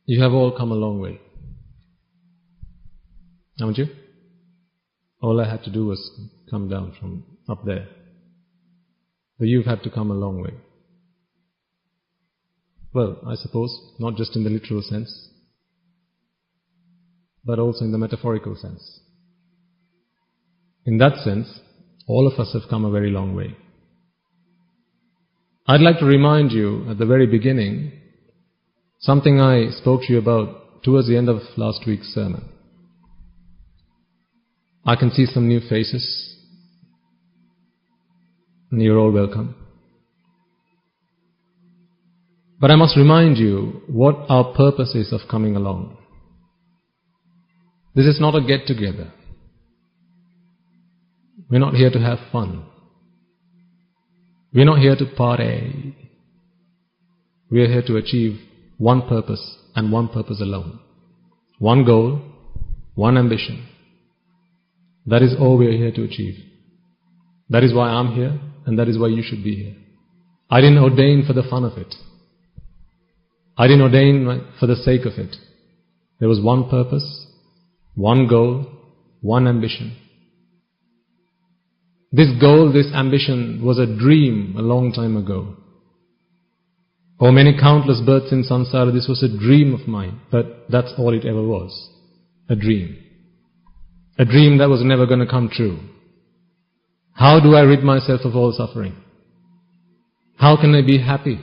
You have all come a long way. Haven't you? All I had to do was come down from up there. But you've had to come a long way. Well, I suppose, not just in the literal sense, but also in the metaphorical sense. In that sense, all of us have come a very long way. I'd like to remind you at the very beginning something I spoke to you about towards the end of last week's sermon. I can see some new faces, and you're all welcome. But I must remind you what our purpose is of coming along. This is not a get-together. We're not here to have fun. We're not here to party. We're here to achieve one purpose and one purpose alone. One goal, one ambition. That is all we are here to achieve. That is why I'm here, and that is why you should be here. I didn't ordain for the fun of it. I didn't ordain for the sake of it. There was one purpose, one goal, one ambition. This goal, this ambition was a dream a long time ago. For many countless births in samsara, this was a dream of mine, but that's all it ever was. A dream. A dream that was never going to come true. How do I rid myself of all suffering? How can I be happy?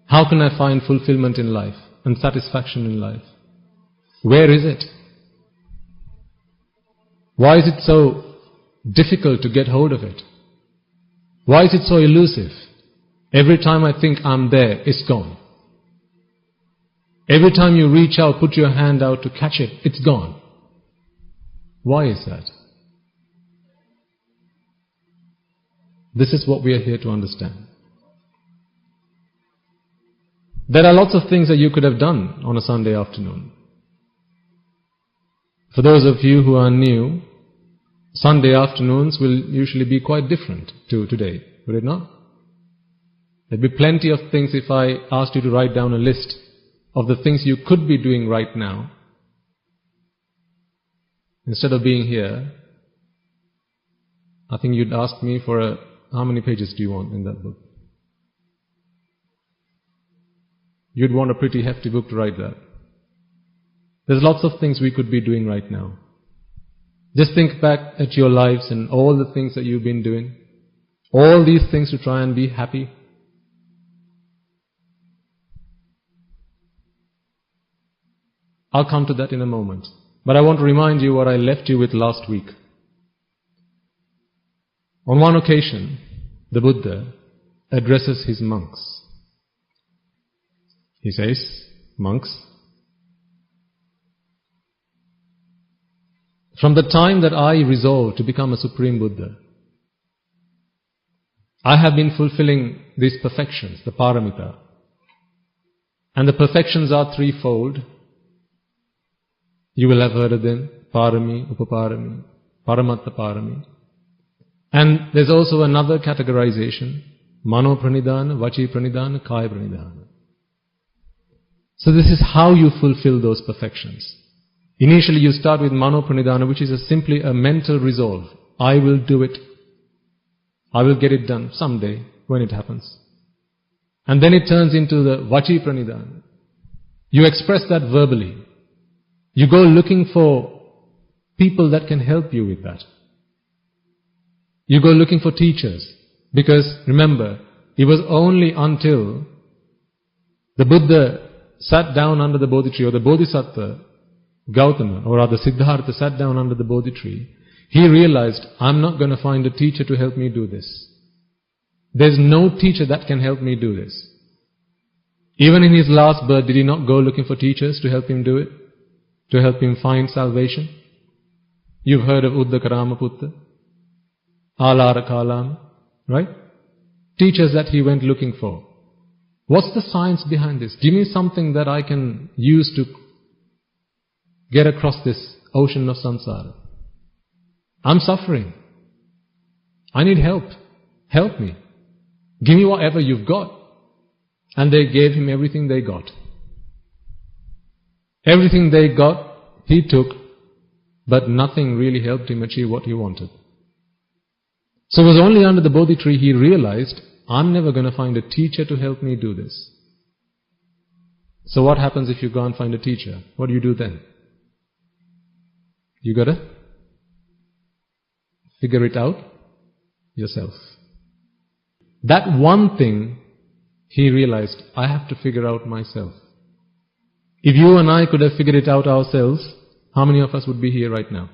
How can I find fulfillment in life and satisfaction in life? Where is it? Why is it so difficult to get hold of it? Why is it so elusive? Every time I think I'm there, it's gone. Every time you reach out, put your hand out to catch it, it's gone. Why is that? This is what we are here to understand. There are lots of things that you could have done on a Sunday afternoon. For those of you who are new, Sunday afternoons will usually be quite different to today, would it not? There'd be plenty of things if I asked you to write down a list of the things you could be doing right now. Instead of being here, I think you'd ask me for how many pages do you want in that book? You'd want a pretty hefty book to write that. There's lots of things we could be doing right now. Just think back at your lives and all the things that you've been doing. All these things to try and be happy. I'll come to that in a moment. But I want to remind you what I left you with last week. On one occasion, the Buddha addresses his monks. He says, "Monks, from the time that I resolved to become a Supreme Buddha, I have been fulfilling these perfections, the paramita. And the perfections are threefold. You will have heard of them, parami, upaparami, paramatta parami. And there's also another categorization, mano pranidhana, vachi pranidhana, kaya pranidhana. So this is how you fulfill those perfections. Initially you start with mano pranidhana, which is simply a mental resolve. I will do it. I will get it done someday when it happens. And then it turns into the vachi pranidhana. You express that verbally. You go looking for people that can help you with that. You go looking for teachers. Because remember, it was only until the Buddha sat down under the Bodhi tree, or the Bodhisattva, Gautama, or rather Siddhartha sat down under the Bodhi tree, he realized, I'm not going to find a teacher to help me do this. There's no teacher that can help me do this. Even in his last birth, did he not go looking for teachers to help him do it? To help him find salvation? You've heard of Uddaka Putta, Alara Kalama, right? Teachers that he went looking for. What's the science behind this? Give me something that I can use to get across this ocean of samsara. I'm suffering. I need help. Help me. Give me whatever you've got. And they gave him everything they got. Everything they got, he took, but nothing really helped him achieve what he wanted. So it was only under the Bodhi tree he realized, I'm never going to find a teacher to help me do this. So what happens if you go and find a teacher? What do you do then? You got to figure it out yourself. That one thing he realized, I have to figure out myself. If you and I could have figured it out ourselves, how many of us would be here right now?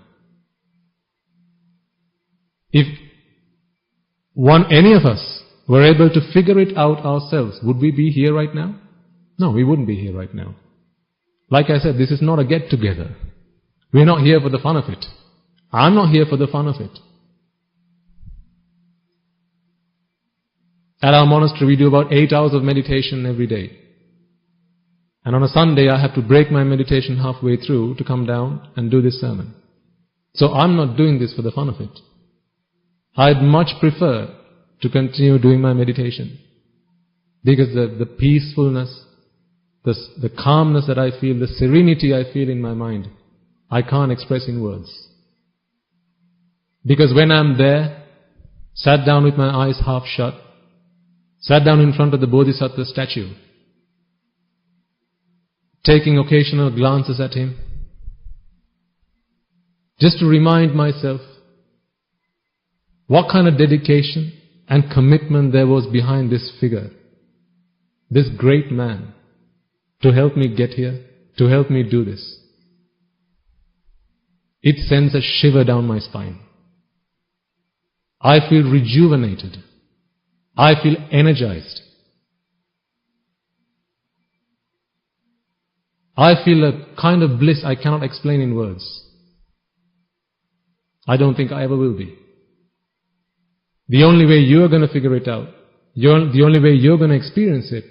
If any of us were able to figure it out ourselves, would we be here right now? No, we wouldn't be here right now. Like I said, this is not a get-together. We're not here for the fun of it. I'm not here for the fun of it. At our monastery, we do about 8 hours of meditation every day. And on a Sunday, I have to break my meditation halfway through to come down and do this sermon. So I'm not doing this for the fun of it. I'd much prefer to continue doing my meditation. Because the peacefulness, the calmness that I feel, the serenity I feel in my mind, I can't express in words. Because when I'm there, sat down with my eyes half shut, sat down in front of the Bodhisattva statue, taking occasional glances at him, just to remind myself what kind of dedication and commitment there was behind this figure, this great man, to help me get here, to help me do this. It sends a shiver down my spine. I feel rejuvenated. I feel energized. I feel a kind of bliss I cannot explain in words. I don't think I ever will be. The only way you're going to figure it out, the only way you're going to experience it,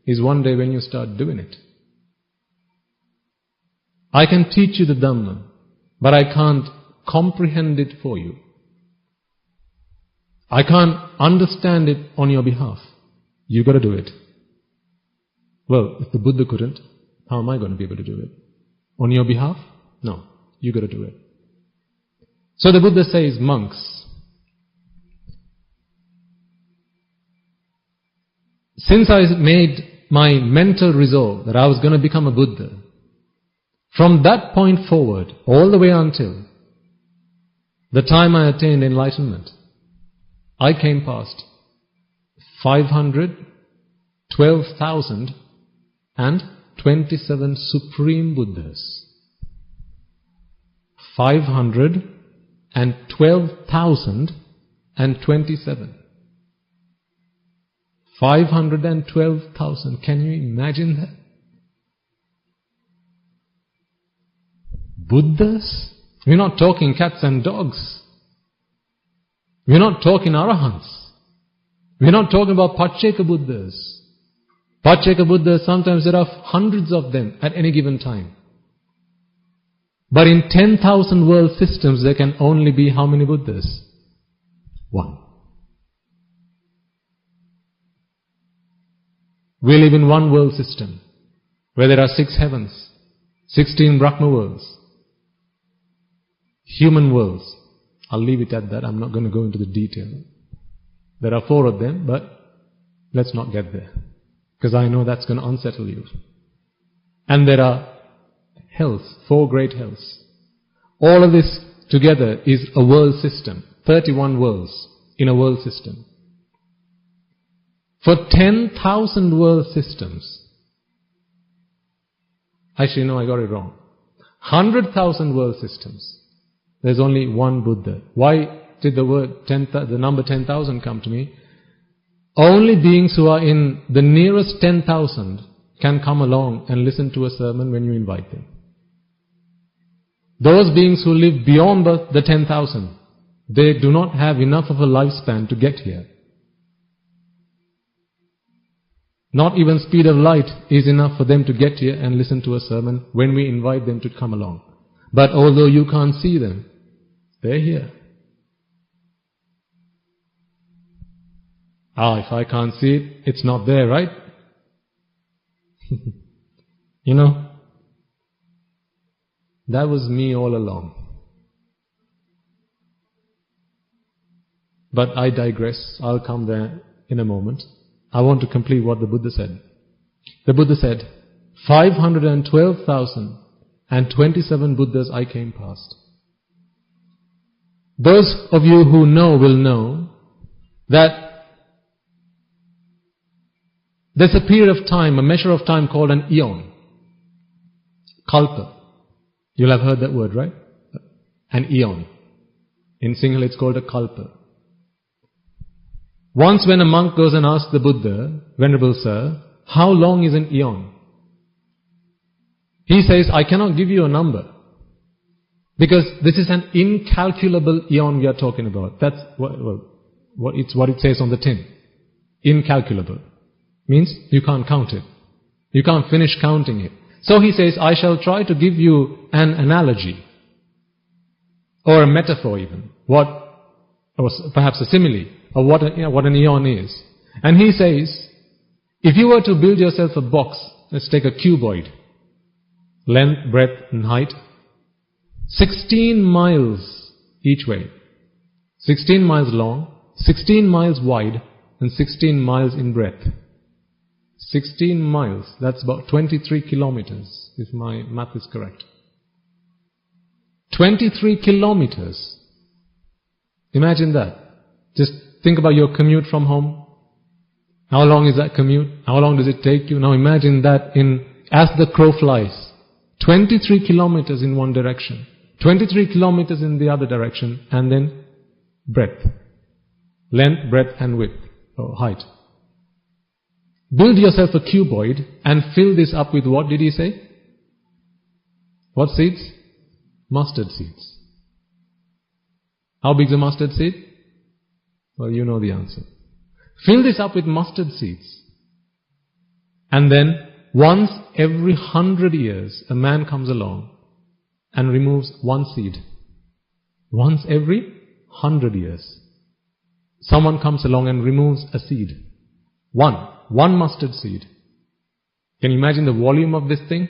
is one day when you start doing it. I can teach you the Dhamma, but I can't comprehend it for you. I can't understand it on your behalf. You've got to do it. Well, if the Buddha couldn't, how am I going to be able to do it? On your behalf? No, you've got to do it. So the Buddha says, monks, since I made my mental resolve that I was going to become a Buddha, from that point forward, all the way until the time I attained enlightenment, I came past 512,027 Supreme Buddhas. 512,027. 512,000. Can you imagine that? Buddhas? We're not talking cats and dogs. We're not talking arahants. We're not talking about Pacceka Buddhas. Pacceka Buddhas, sometimes there are hundreds of them at any given time. But in 10,000 world systems, there can only be how many Buddhas? One. We live in one world system, where there are 6 heavens, 16 Brahma worlds, human worlds. I'll leave it at that. I'm not going to go into the detail. There are 4 of them, but let's not get there, because I know that's going to unsettle you. And there are hells, 4 great hells. All of this together is a world system, 31 worlds in a world system. For 10,000 world systems, actually no, I got it wrong. 100,000 world systems, there's only one Buddha. Why did the number 10,000 come to me? Only beings who are in the nearest 10,000 can come along and listen to a sermon when you invite them. Those beings who live beyond the 10,000, they do not have enough of a lifespan to get here. Not even speed of light is enough for them to get here and listen to a sermon when we invite them to come along. But although you can't see them, they're here. If I can't see it, it's not there, right? You know, That was me all along. But I digress. I'll come there in a moment. I want to complete what the Buddha said. The Buddha said, 512,027 Buddhas I came past. Those of you who know will know that there's a period of time, a measure of time called an eon. Kalpa. You'll have heard that word, right? An eon. In Sinhala it's called a kalpa. Once when a monk goes and asks the Buddha, Venerable Sir, how long is an eon? He says, I cannot give you a number. Because this is an incalculable eon we are talking about. That's what it says on the tin. Incalculable. Means you can't count it. You can't finish counting it. So he says, I shall try to give you an analogy. Or a metaphor even. Or perhaps a simile of what an eon is. And he says, if you were to build yourself a box, let's take a cuboid, length, breadth and height, 16 miles each way, 16 miles long, 16 miles wide and 16 miles in breadth. 16 miles, that's about 23 kilometers, if my math is correct. 23 kilometers. Imagine that. Just think about your commute from home. How long is that commute? How long does it take you? Now imagine that as the crow flies. 23 kilometers in one direction. 23 kilometers in the other direction. And then breadth. Length, breadth and width. Or height. Build yourself a cuboid and fill this up with what did he say? What seeds? Mustard seeds. How big is a mustard seed? Well, you know the answer. Fill this up with mustard seeds. And then, once every 100 years, a man comes along and removes one seed. Once every 100 years. Someone comes along and removes a seed. One mustard seed. Can you imagine the volume of this thing?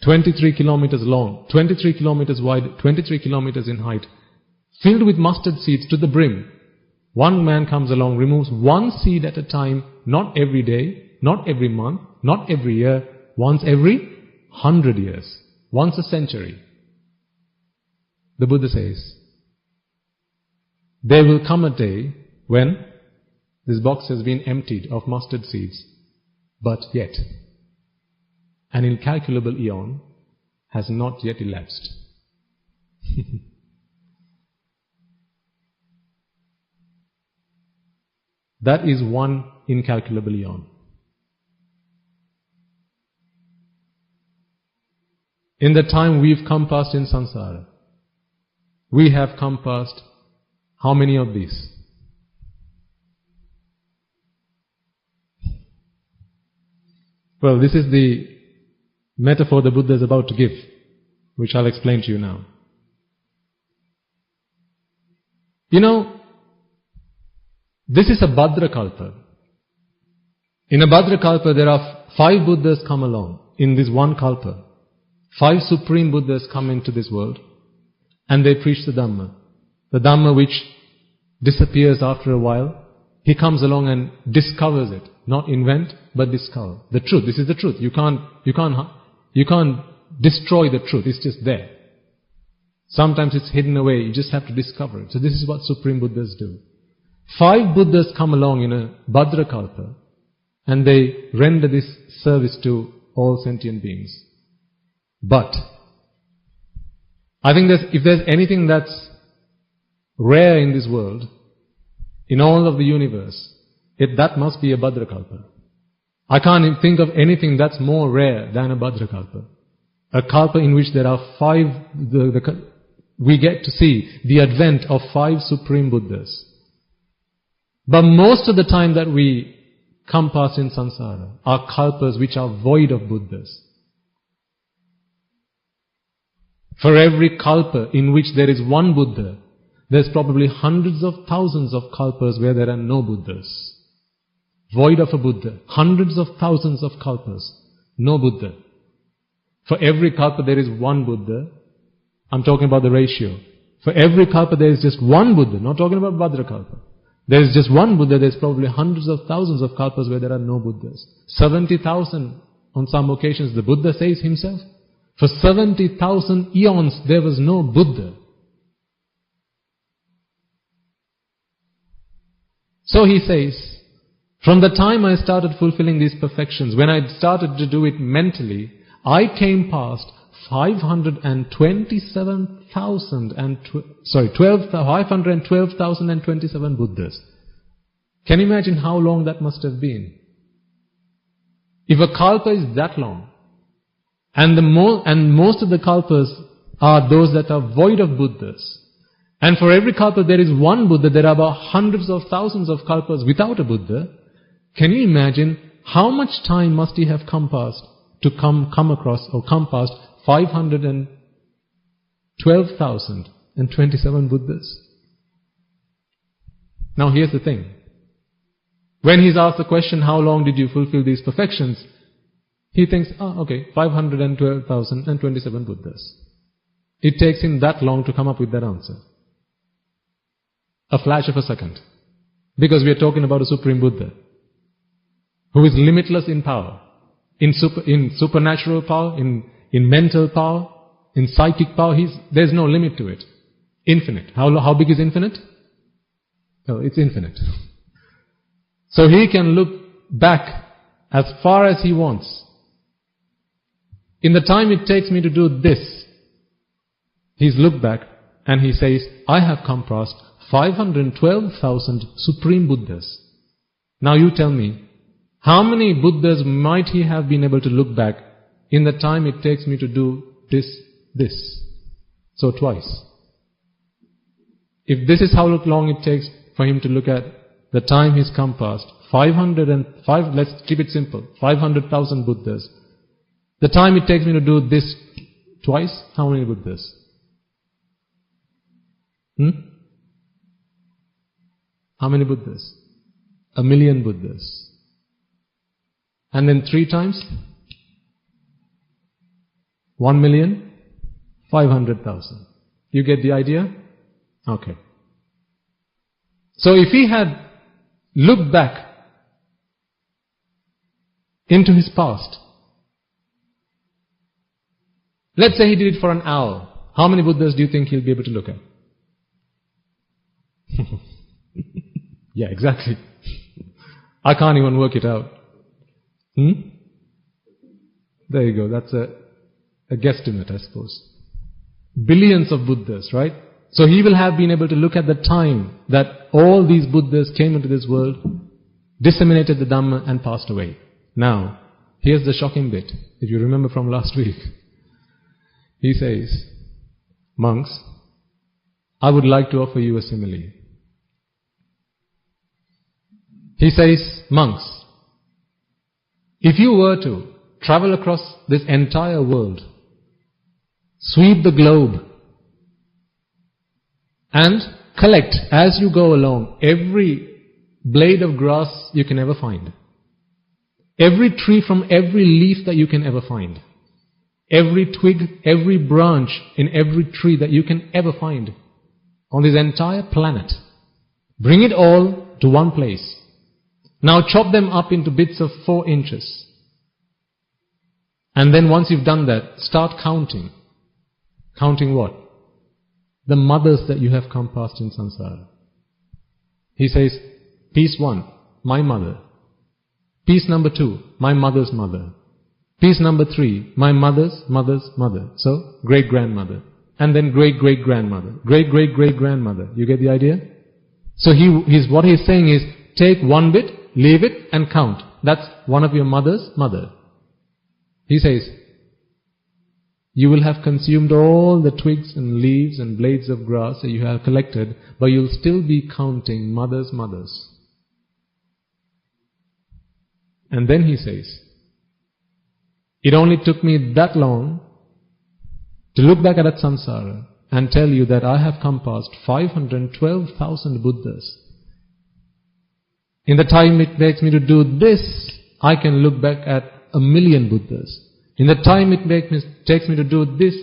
23 kilometers long, 23 kilometers wide, 23 kilometers in height. Filled with mustard seeds to the brim. One man comes along, removes one seed at a time, not every day, not every month, not every year, once every 100 years, once a century. The Buddha says, there will come a day when this box has been emptied of mustard seeds, but yet an incalculable eon has not yet elapsed. That is one incalculable eon. In the time we've come past in samsara, we have come past how many of these? Well, this is the metaphor the Buddha is about to give, which I'll explain to you now. You know, this is a Bhadrakalpa. In a Bhadrakalpa, there are 5 Buddhas come along in this one Kalpa. 5 supreme Buddhas come into this world and they preach the Dhamma. The Dhamma which disappears after a while. He comes along and discovers it. Not invent, but discover. The truth. This is the truth. You can't destroy the truth. It's just there. Sometimes it's hidden away. You just have to discover it. So this is what supreme Buddhas do. 5 Buddhas come along in a Bhadrakalpa and they render this service to all sentient beings. But I think if there's anything that's rare in this world, in all of the universe, that must be a Bhadrakalpa. I can't even think of anything that's more rare than a Bhadrakalpa. A Kalpa in which there are 5, we get to see the advent of 5 supreme Buddhas. But most of the time that we come past in samsara are kalpas which are void of Buddhas. For every kalpa in which there is one Buddha, there's probably hundreds of thousands of kalpas where there are no Buddhas. Void of a Buddha. Hundreds of thousands of kalpas. No Buddha. For every kalpa there is one Buddha. I'm talking about the ratio. For every kalpa there is just one Buddha, not talking about Bhadrakalpa. There is just one Buddha, there's probably hundreds of thousands of kalpas where there are no Buddhas. 70,000 on some occasions, the Buddha says himself. For 70,000 eons there was no Buddha. So he says, from the time I started fulfilling these perfections, when I started to do it mentally, I came past 512,027 Buddhas. Can you imagine how long that must have been? If a kalpa is that long, and most of the kalpas are those that are void of Buddhas, and for every kalpa there is one Buddha, there are about hundreds of thousands of kalpas without a Buddha. Can you imagine how much time must he have come past to come past 512,027 Buddhas? Now here's the thing. When he's asked the question, how long did you fulfill these perfections? He thinks, 512,027 Buddhas. It takes him that long to come up with that answer. A flash of a second. Because we are talking about a Supreme Buddha, who is limitless in power. In supernatural power, in mental power, in psychic power, there's no limit to it. Infinite. How big is infinite? Oh, it's infinite. So he can look back as far as he wants. In the time it takes me to do this, he's looked back and he says, I have come past 512,000 Supreme Buddhas. Now you tell me, how many Buddhas might he have been able to look back in the time it takes me to do this? So twice. If this is how long it takes for him to look at the time he's come past, 505, let's keep it simple, 500,000 Buddhas. The time it takes me to do this twice, how many Buddhas? How many Buddhas? 1 million Buddhas. And then 3 times? 1,500,000. You get the idea? Okay. So if he had looked back into his past, let's say he did it for an hour, how many Buddhas do you think he'll be able to look at? Yeah, exactly. I can't even work it out. There you go. That's a guesstimate, I suppose. Billions of Buddhas, right? So he will have been able to look at the time that all these Buddhas came into this world, disseminated the Dhamma and passed away. Now, here's the shocking bit. If you remember from last week, he says, monks, I would like to offer you a simile. He says, monks, if you were to travel across this entire world, sweep the globe, and collect as you go along every blade of grass you can ever find, every tree from every leaf that you can ever find, every twig, every branch in every tree that you can ever find on this entire planet, bring it all to one place. Now chop them up into bits of 4 inches. And then once you've done that, start counting. Counting what? The mothers that you have come past in samsara. He says, piece 1, my mother. Piece number 2, my mother's mother. Piece number 3, my mother's mother's mother. So, great-grandmother. And then great-great-grandmother. Great-great-great-grandmother. You get the idea? So what he's saying is, take one bit, leave it, and count. That's one of your mother's mother. He says, you will have consumed all the twigs and leaves and blades of grass that you have collected, but you'll still be counting mothers' mothers. And then he says, it only took me that long to look back at that samsara and tell you that I have come past 512,000 Buddhas. In the time it takes me to do this, I can look back at 1 million Buddhas. In the time it takes me to do this,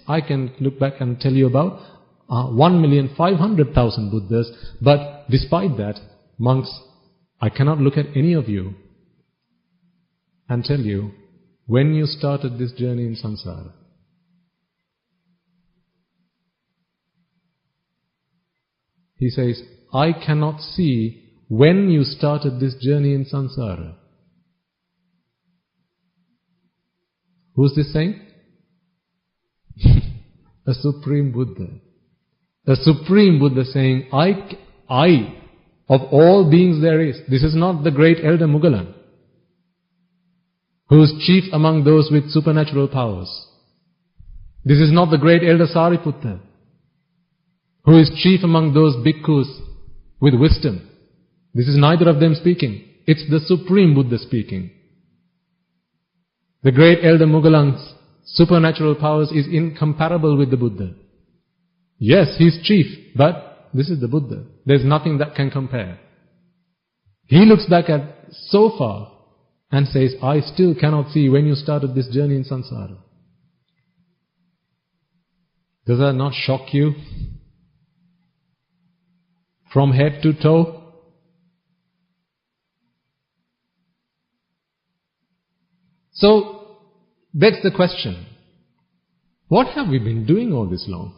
I can look back and tell you about 1,500,000 Buddhas. But despite that, monks, I cannot look at any of you and tell you when you started this journey in samsara. He says, I cannot see when you started this journey in samsara. Who's this saying? A Supreme Buddha. A Supreme Buddha saying, I, of all beings there is. This is not the great Elder Mugalan, who is chief among those with supernatural powers. This is not the great Elder Sariputta, who is chief among those bhikkhus with wisdom. This is neither of them speaking. It's the Supreme Buddha speaking. The great Elder Mugalan's supernatural powers is incomparable with the Buddha. Yes, he's chief, but this is the Buddha. There's nothing that can compare. He looks back at so far and says, I still cannot see when you started this journey in samsara. Does that not shock you? From head to toe? So, begs the question, what have we been doing all this long?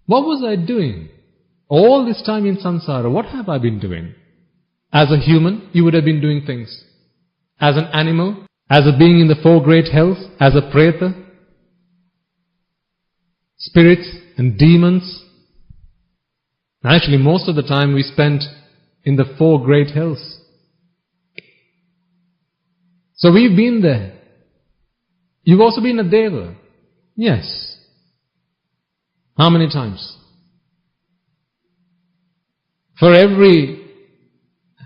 What was I doing? All this time in samsara, what have I been doing? As a human, you would have been doing things. As an animal, as a being in the four great hells, as a preta, spirits and demons. Actually, most of the time we spent in the four great hells. So we've been there. You've also been a deva. Yes. How many times? For every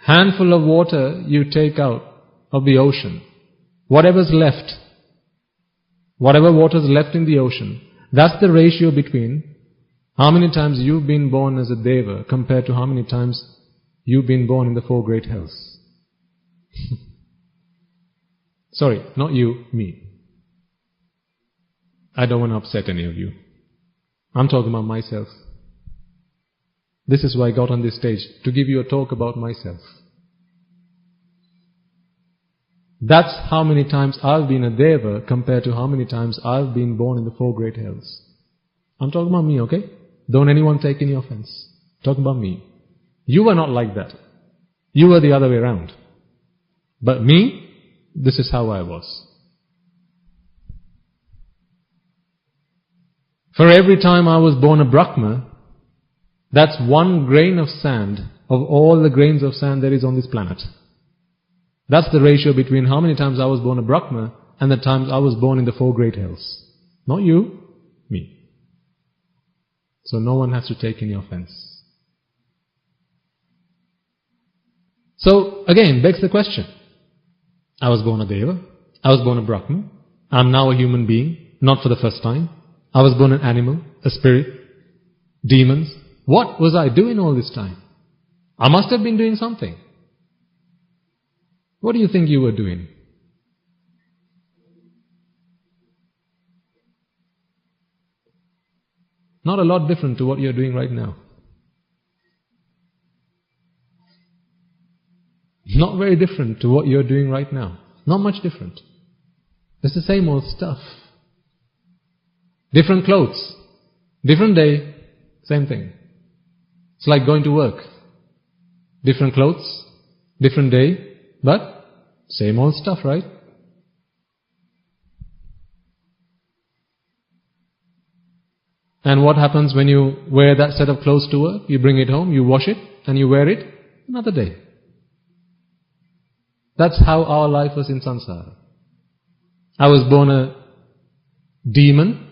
handful of water you take out of the ocean, whatever's left, whatever water's left in the ocean, that's the ratio between how many times you've been born as a deva compared to how many times you've been born in the four great hells. Sorry, not you, me. I don't want to upset any of you. I'm talking about myself. This is why I got on this stage, to give you a talk about myself. That's how many times I've been a deva compared to how many times I've been born in the four great hells. I'm talking about me, okay? Don't anyone take any offense. Talking about me. You were not like that. You were the other way around. But me, this is how I was. For every time I was born a Brahma, that's one grain of sand of all the grains of sand there is on this planet. That's the ratio between how many times I was born a Brahma and the times I was born in the four great hells. Not you, me. So no one has to take any offense. So again, begs the question. I was born a deva. I was born a Brahma. I'm now a human being, not for the first time. I was born an animal, a spirit, demons. What was I doing all this time? I must have been doing something. What do you think you were doing? Not a lot different to what you're doing right now. Not very different to what you're doing right now. Not much different. It's the same old stuff. Different clothes. Different day. Same thing. It's like going to work. Different clothes. Different day. But same old stuff, right? And what happens when you wear that set of clothes to work? You bring it home, you wash it, and you wear it another day. That's how our life was in samsara. I was born a demon.